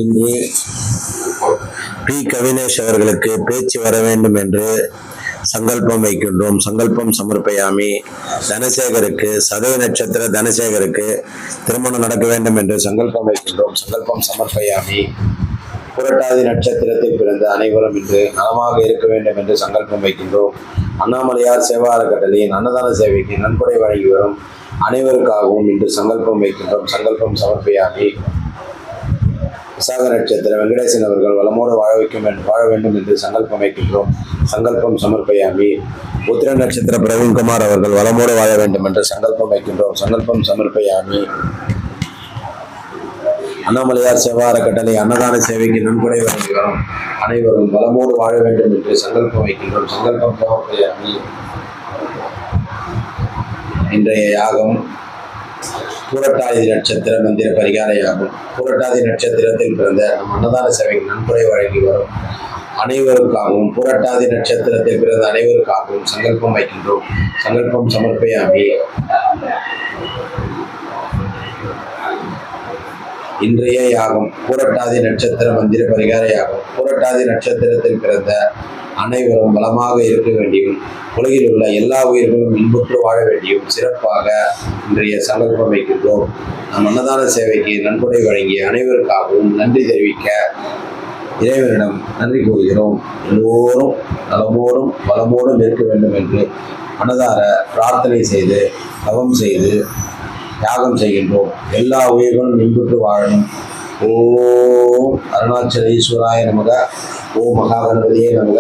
இன்று பி. கவினேஷ் அவர்களுக்கு பேச்சு வர வேண்டும் என்று சங்கல்பம் வைக்கின்றோம். சங்கல்பம் சமர்ப்பயாமி. தனசேகருக்கு சதய நட்சத்திர தனசேகருக்கு திருமணம் நடக்க வேண்டும் என்று சங்கல்பம் வைக்கின்றோம். சங்கல்பம் சமர்ப்பயாமி. புரட்டாதி நட்சத்திரத்தில் பிறந்த அனைவரும் இன்று நலமாக இருக்க வேண்டும் என்று சங்கல்பம் வைக்கின்றோம். அண்ணாமலையார் சேவா அறக்கட்டளையின் அன்னதான சேவைக்கு நன்கொடை வழங்கி வரும் அனைவருக்காகவும் இன்று சங்கல்பம் வைக்கின்றோம். சங்கல்பம் சமர்ப்பயாமி. விசாக நட்சத்திர வெங்கடேசன் அவர்கள் வளமோடு வாழ வேண்டும் என்று சங்கல்பம் வைக்கின்றோம். சங்கல்பம் சமர்ப்பயாமி. உத்திர நட்சத்திர பிரவீன்குமார் அவர்கள் வளமோடு வாழ வேண்டும் என்று சங்கல்பம் வைக்கின்றோம். சங்கல்பம் சமர்ப்பயாமி. அண்ணாமலையார் சேவா அறக்கட்டளை அன்னதான சேவைக்கு நன்கொடை வழங்கி வரும் அனைவரும் வளமோடு வாழ வேண்டும் என்று சங்கல்பம் வைக்கின்றோம். சங்கல்பம் சமர்ப்பயாமி. இன்றைய யாகம் பூரட்டாதி நட்சத்திர மந்திர பரிகார யாகம். பூரட்டாதி நட்சத்திரத்தில் பிறந்த நம் அன்னதான சேவைக்கு நன்கொடை வழங்கி வரும் அனைவருக்காகவும் பூரட்டாதி நட்சத்திரத்தில் பிறந்த அனைவருக்காகவும் சங்கல்பம் வைக்கின்றோம். சங்கல்பம் சமர்ப்பயாமி. இன்றைய யாகம் பூரட்டாதி நட்சத்திர மந்திர பரிகார யாகம். பூரட்டாதி நட்சத்திரத்தில் பிறந்த அனைவரும் பலமாக இருக்க வேண்டியும் உலகில் உள்ள எல்லா உயிர்களும் இன்புற்று வாழ வேண்டியும் சிறப்பாக இன்றைய சங்கல்பம் வைக்கின்றோம். நம் அன்னதான சேவைக்கு நன்கொடை வழங்கிய அனைவருக்காகவும் நன்றி தெரிவிக்க இறைவனிடம் நன்றி கூறுகிறோம். எல்லோரும் நலமோடும் பலமோடும் இருக்க வேண்டும் என்று மனதார பிரார்த்தனை செய்து தவம் செய்து யாகம் செய்கின்றோம். எல்லா உயிர்களும் இன்புற்று வாழணும். ஓம் அருணாச்சல ஈஸ்வராய நமக. ஓம் மகாகணபதியே நமக.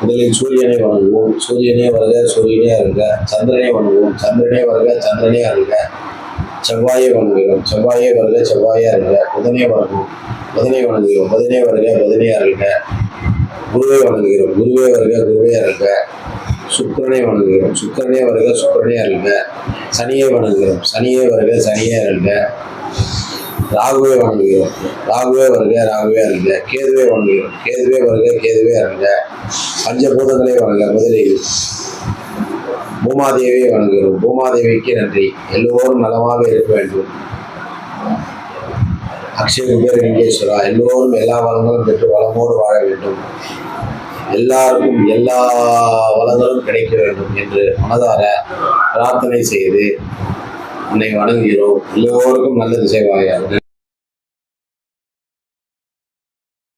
முதலில் சூரியனை வணங்குவோம். சூரியனே வருக சூரியனே அருக. சந்திரனை வணங்குவோம். சந்திரனே வருக சந்திரனே அருக. செவ்வாயை வணங்குகிறோம். செவ்வாயே வருக செவ்வாயே அருக. புதனே வணங்குவோம். புதனை வணங்குகிறோம். புதனே வருக புதனே அருக. குருவை வணங்குகிறோம். குருவே வருக குருவே அருக. சுக்கிரனை வணங்குகிறோம். சுக்கிரனே வருக சுக்கிரனே அருக. சனியை வணங்குகிறோம். சனியே வருக சனியே அருக. ராகுவே வணங்குகிறோம். ராகுவே வருக ராகுவே அருக. கேதுவே வணங்குகிறோம். கேதுவே வருக கேதுவே அருக. பஞ்சபூதங்களை வணங்க. முதலில் பூமாதேவியை வணங்குகிறோம். பூமாதேவிக்கு நன்றி. எல்லோரும் நலமாக இருக்க வேண்டும். அக்ஷய குபேர லிங்கேஸ்வரா. எல்லோரும் எல்லா வளங்களும் பெற்று வளமோடு வாழ வேண்டும். எல்லாருக்கும் எல்லா வளங்களும் கிடைக்க வேண்டும் என்று மனதார பிரார்த்தனை செய்து உன்னை வணங்குகிறோம். எல்லோருக்கும் நல்லது செய்வாயாக.